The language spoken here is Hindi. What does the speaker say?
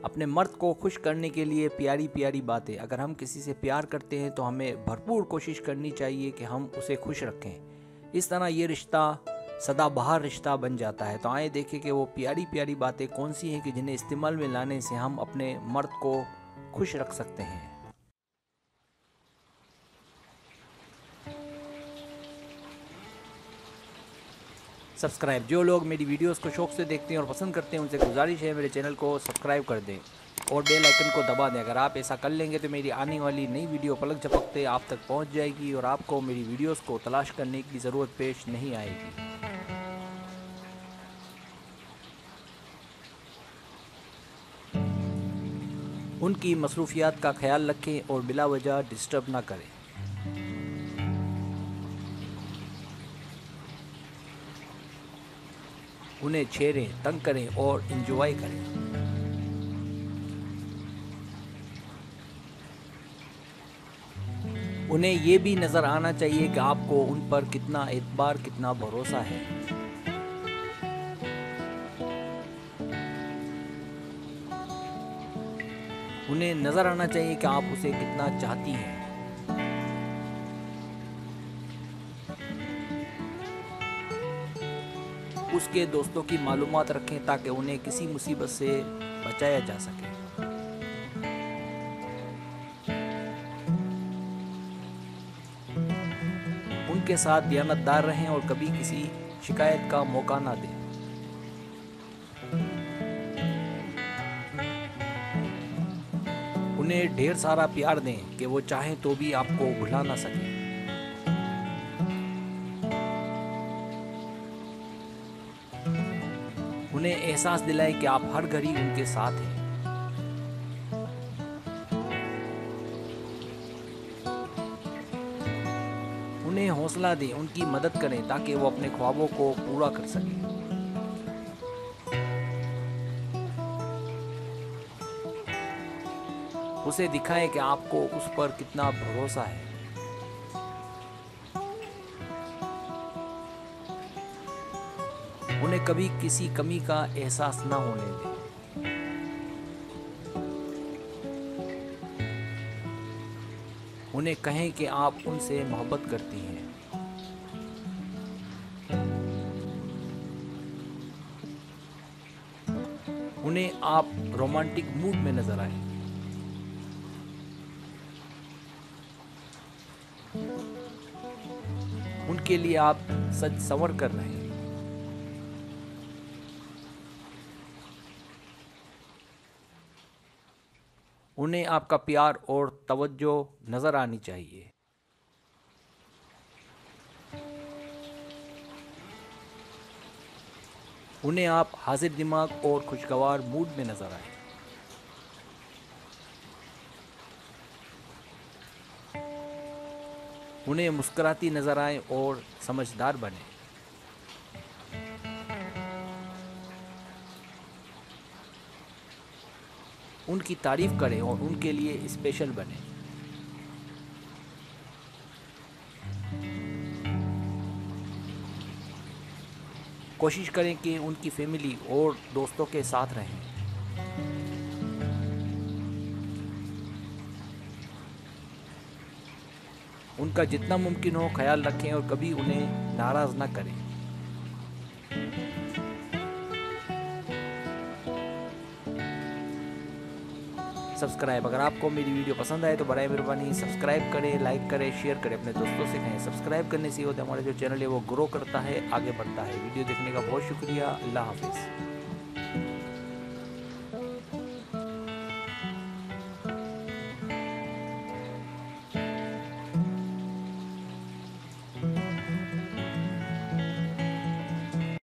अपने मर्द को खुश करने के लिए प्यारी प्यारी बातें। अगर हम किसी से प्यार करते हैं तो हमें भरपूर कोशिश करनी चाहिए कि हम उसे खुश रखें। इस तरह ये रिश्ता सदाबहार रिश्ता बन जाता है। तो आए देखें कि वो प्यारी प्यारी बातें कौन सी हैं कि जिन्हें इस्तेमाल में लाने से हम अपने मर्द को खुश रख सकते हैं। सब्सक्राइब, जो लोग मेरी वीडियोस को शौक से देखते हैं और पसंद करते हैं उनसे गुजारिश है मेरे चैनल को सब्सक्राइब कर दें और बेल आइकन को दबा दें। अगर आप ऐसा कर लेंगे तो मेरी आने वाली नई वीडियो पलक झपकते आप तक पहुंच जाएगी और आपको मेरी वीडियोस को तलाश करने की ज़रूरत पेश नहीं आएगी। उनकी मसरूफियात का ख्याल रखें और बिला वजह डिस्टर्ब ना करें। उन्हें छेड़ें, तंग करें और इंजॉय करें। उन्हें ये भी नज़र आना चाहिए कि आपको उन पर कितना एतबार, कितना भरोसा है। उन्हें नज़र आना चाहिए कि आप उसे कितना चाहती हैं। उसके दोस्तों की मालूमात रखें ताकि उन्हें किसी मुसीबत से बचाया जा सके। उनके साथ दयानतदार रहें और कभी किसी शिकायत का मौका ना दें। उन्हें ढेर सारा प्यार दें कि वो चाहें तो भी आपको भुला ना सकें। उन्हें एहसास दिलाएं कि आप हर घड़ी उनके साथ हैं। उन्हें हौसला दें, उनकी मदद करें ताकि वो अपने ख्वाबों को पूरा कर सकें। उसे दिखाएं कि आपको उस पर कितना भरोसा है। उन्हें कभी किसी कमी का एहसास ना होने दें। उन्हें कहें कि आप उनसे मोहब्बत करती हैं। उन्हें आप रोमांटिक मूड में नजर आए। उनके लिए आप सज संवर कर रहे हैं। उन्हें आपका प्यार और तवज्जो नज़र आनी चाहिए। उन्हें आप हाजिर दिमाग और खुशगवार मूड में नज़र आए। उन्हें मुस्कुराती नज़र आए और समझदार बने। उनकी तारीफ करें और उनके लिए स्पेशल बने। कोशिश करें कि उनकी फैमिली और दोस्तों के साथ रहें। उनका जितना मुमकिन हो ख्याल रखें और कभी उन्हें नाराज़ ना करें। सब्सक्राइब, अगर आपको मेरी वीडियो पसंद आए तो बराए मेहरबानी सब्सक्राइब करें, लाइक करें, शेयर करें, अपने दोस्तों से कहें। सब्सक्राइब करने से होता है हमारा जो चैनल है वो ग्रो करता है, आगे बढ़ता है। वीडियो देखने का बहुत शुक्रिया। अल्लाह हाफिज़।